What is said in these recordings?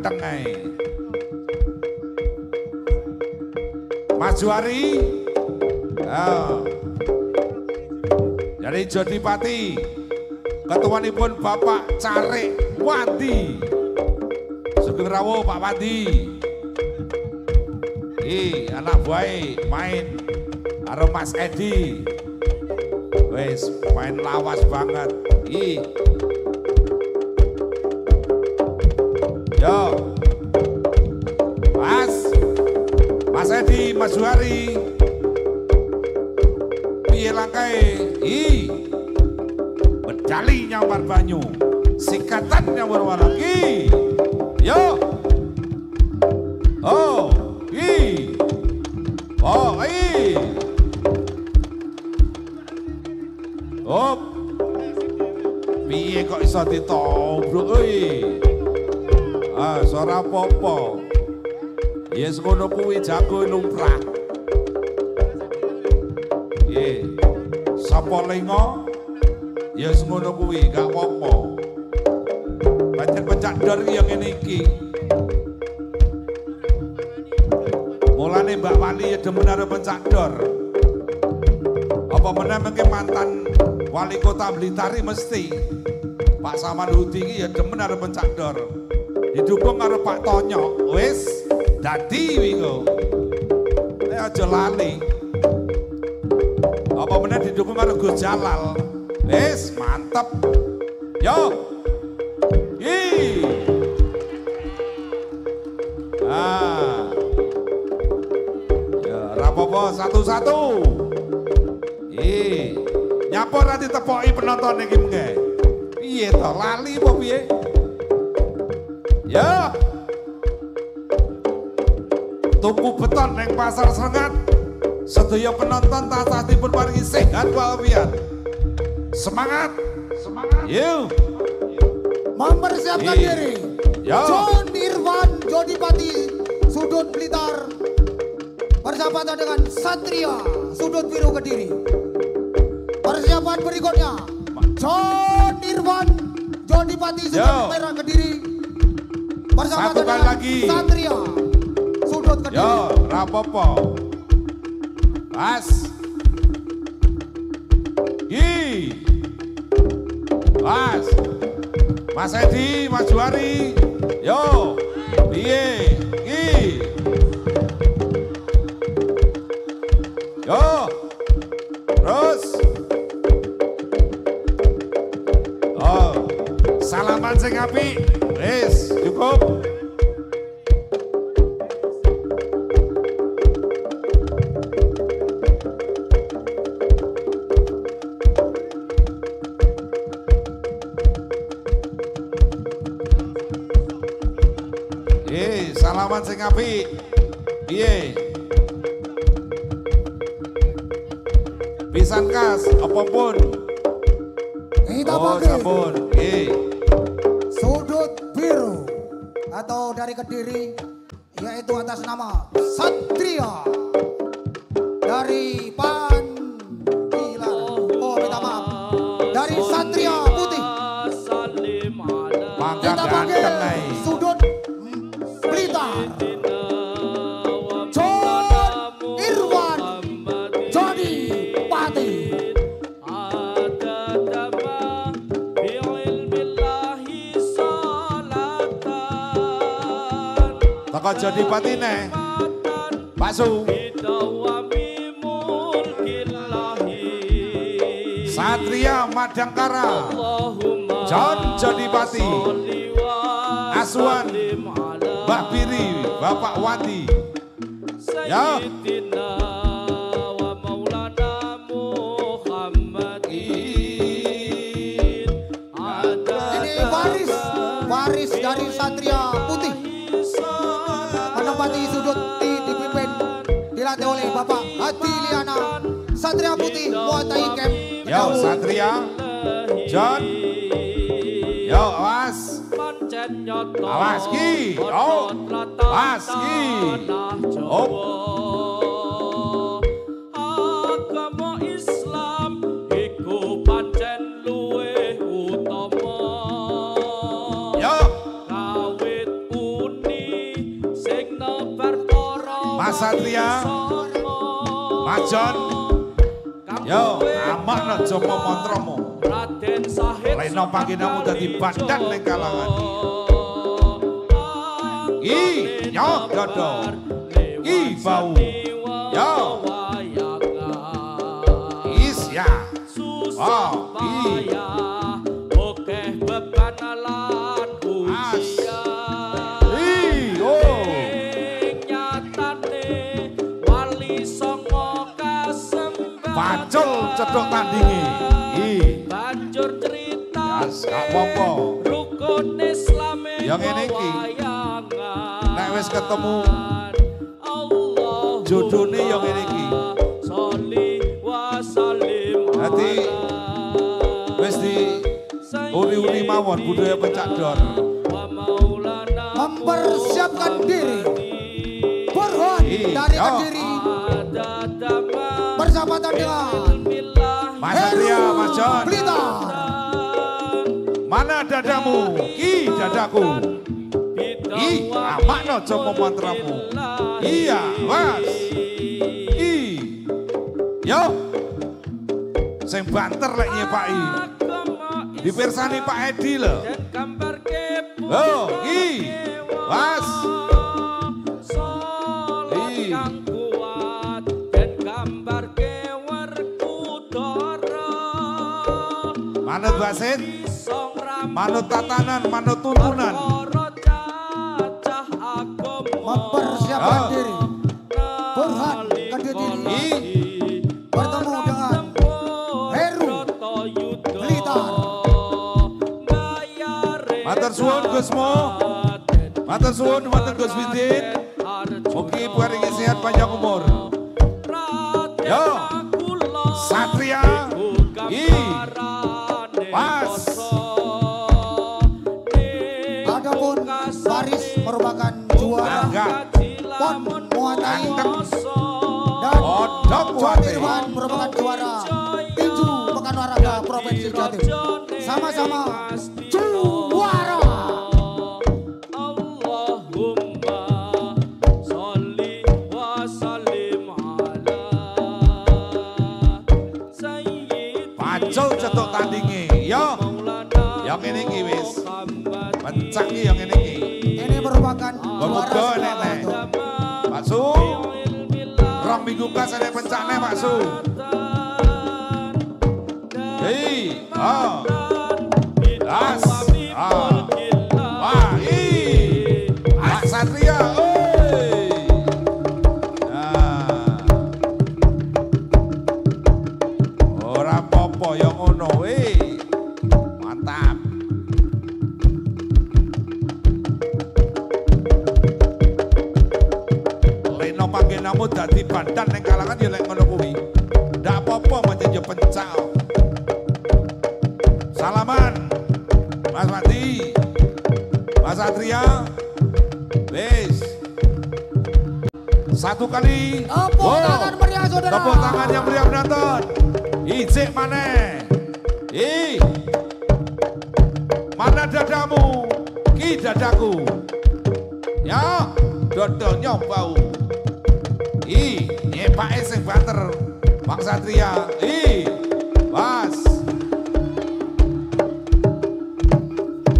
ganteng ae. Mas Juari. Dari Jodipati. Ketuanipun Bapak Carik Wandi. Sugeng rawuh Pak Wandi. Anak buah main karo Mas Edi. Wes main lawas banget. Yo. Mas Edi, Mas Juari. Piye langkae? Medali nyamar banyu. Sikatan nyamar walaki. Yo. Piye kok iso ditobruk ora apa-apa. Yes ngono kuwi jago lumrah. Sapa lengo? Yes ngono kuwi gak apa-apa. Pancen pencak dor iki ya ngene iki. Mulane Mbak Wali ya demen karo pencak dor. Apa meneh mengke mantan wali kota Blitar mesti Pak Samanhudi iki ya demen karo pencak dor. Didukung karo Pak Tonyo, wis dadi wingo. Nek aja lali. Apa meneh didukung karo Gus Jalal. Wis mantep. Yo. Ya rapopo satu-satu. Nyapa ora ditepoki penonton iki mengke. Piye to lali apa piye? Ya. Tuku beton neng pasar Srengat. Sedaya penonton tansah dipun paringi sehat walafiat. Semangat. Yuk. Mempersiapkan diri. John Irwan Jodipati Sudut Blitar bersahabatan dengan Satria Sudut Biru Kediri. Persiapan berikutnya John Irwan Jodipati Sudut Merah Kediri bersahabatan dengan lagi. Satria Sudut Kediri. Yo, rapopo. Pas. Pas. Mas Edi, Mas Juari. Yo. Piye? Yo. Terus. Salaman sing apik. Wis, cukup. Salaman sing apik. Piye? Pisan kas apapun. Kita panggil sampun. Sudut Biru atau dari Kediri yaitu atas nama Satria dari minta maaf dari Satria Putih. Kita panggil Sudut Blitar John Irwan Jodipati. Toko Jodipati nih Pak Su. Satria Madangkara John Jodipati Asuhan Mbak Biri Bapak Wandi. Ya. Ini waris dari Satria Putih menempati sudut dipimpin dilatih oleh Bapak Hadi Liana Satria Putih Muatai Camp. Yo Satria John. Yo awas. Awas ki. Oh. Awas ki. Oh. Agama Islam iku pancen luwih utama. Yo. Kawit Mas Satria, Mas John, yo amak no jopo montromu. Raden Sahid Leno panginamu dadi badan ning kalangan. I nyok dodo, I bau, yo is ya, oh I. Oke bebanalan usia. Pacul cedok tandingi. Banjur cerita gak apa-apa. rukun Islam yang ini iki nek wis ketemu Allah jodone yang ini iki sholli wa sallim dadi wis di uri-uri mawon budaya pencak dor mempersiapkan diri Burhan dari Kediri persahabatan dengan Mas Satria, Mas John. Blitar. Mana dadamu? Ki dadaku. I amakno jopo mantramu. Iya, was. I. Yo. Sing banter lek nyepaki. Dipirsani Pak Edi lho. Oh, I. Was. I. Manut wasit, manut tatanan, manut tuntunan. Mempersiapkan diri Burhan Kediri bertemu dengan Heru Blitar. Matur suwun Gusmo, matur suwun wonten Gus Widin. Mugi paringi sehat panjang umur. Yo, Satria, Pas. Adapun Baris merupakan juara PON Muay Thai dan Juan Irwan merupakan juara tinju pekan olahraga Provinsi Jatim. Sama-sama juara. Pacul cetuk tandingi. Yo, yang ini ki wis. Pencak ki yang ini ki. Ini merupakan Muga juara nek. Pak Su. Rong minggu kasane pencakne Pak Su. Hei, oh. Das. Ah. Wah, Pak Satria, oi. Ah. Ora apa-apa ya ngono, mantap. Leno panggenamu dadi badan ning kalangan ya lek ngono kuwi. Ndak apa-apa pancen ya pencak. Salaman. Mas Mati. Mas Satria. Wis. Satu kali. Tepuk tangan meriah saudara. Tepuk tangan yang meriah penonton. Ijek maneh. Mana dadamu? Ki dadaku. Ya, dodolnya bau. Nyepake sing banter. Bang Satria. Pas.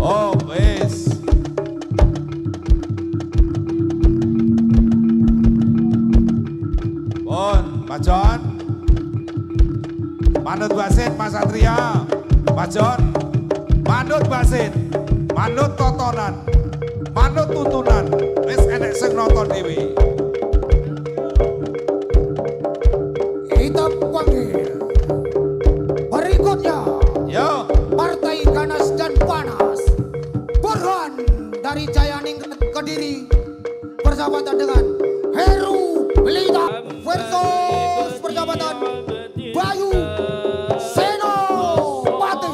Oh, wis. Pun, Pak John. Manut wasit Mas Satria. Pak John. Manut wasit. Manut totonan. Manut tuntunan. Wis enek sing nonton dhewe. Kita panggil berikutnya. Yo. Partai Ganas dan Panas Burhan dari Jayaning Kediri persahabatan dengan Heru Blitar versus persahabatan Bayu Senopati.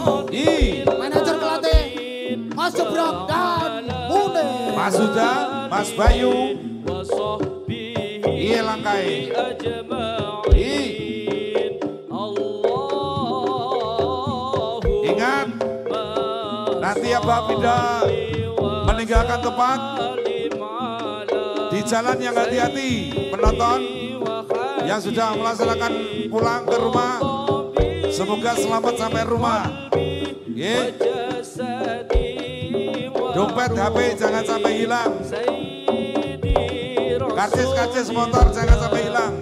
Manajer pelatih Mas Jebrang dan Munde. Mas Suda, Mas Bayu. Iya langkai. Ingat, nanti Abah Pindah meninggalkan tempat, Di jalan yang hati-hati, penonton yang sudah melaksanakan pulang ke rumah, semoga selamat sampai rumah. Dompet HP jangan sampai hilang. Karcis motor jangan sampai hilang.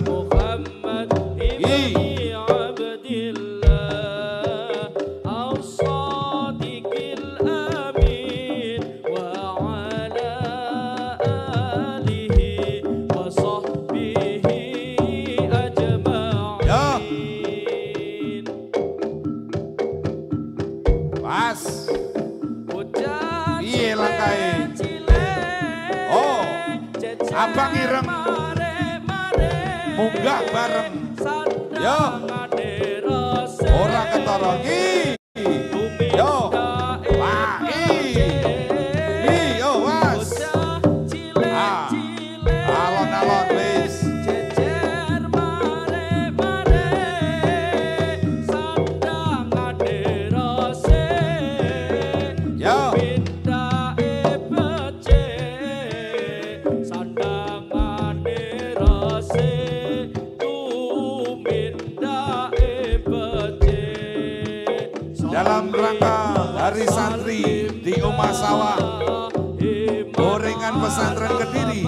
Abang ireng munggah bareng yo ora ketorongi yo yo was alon-alon wis yo dalam rangka Hari Santri di Umah Sawah Gorengan Pesantren Kediri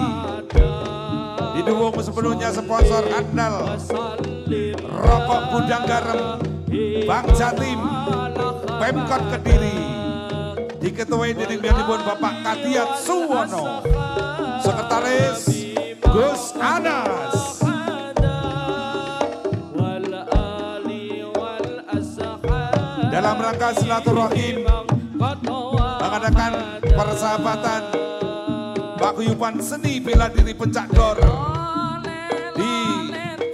didukung sepenuhnya sponsor andal Rokok Gudang Garam Bank Jatim Pemkot Kediri diketuai dening piyambakipun Bapak Kadiat Suwono Sekretaris Gus Anas. Dalam rangka silaturahim mengadakan persahabatan paguyuban seni bela diri Pencak Dor di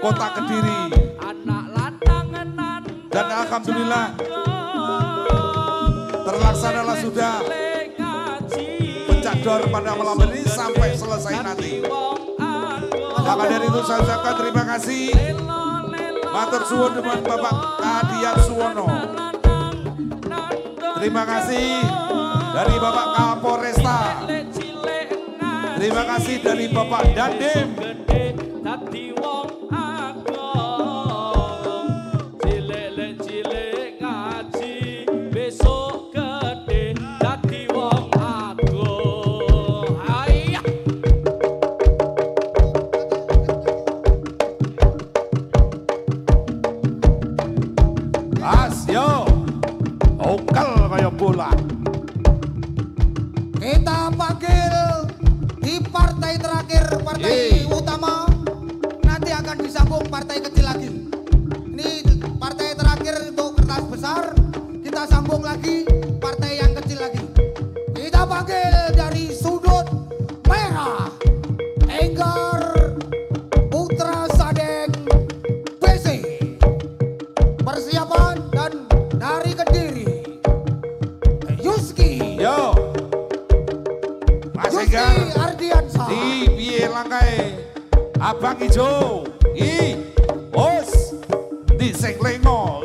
Kota Kediri, dan alhamdulillah terlaksanalah sudah Pencak Dor pada malam ini sampai selesai nanti. Maka dari itu saya ucapkan terima kasih matur suwun dengan Bapak Kadiat Suwono. Terima kasih dari Bapak Kapolresta. Terima kasih dari Bapak Dandim. Asyo okal kayak bola. Kita panggil di partai terakhir, partai utama. Nanti akan disambung partai kecil lagi. Ini partai terakhir untuk kertas besar. Kita sambung lagi partai yang kecil lagi. Kita panggil dari sudut merah Enggar Putra Sadeng PC. Persiapan dan dari Kediri Yuski. Yo, Mas Enggar Ardiansa. di piye langkae Abang Ijo os di sing lengo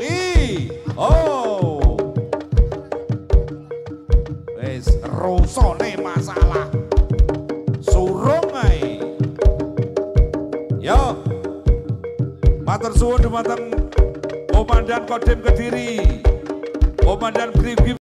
wis rusone masalah surung ae. Yo, matur suwun dumateng Komandan Kodim Kediri, Komandan Brigif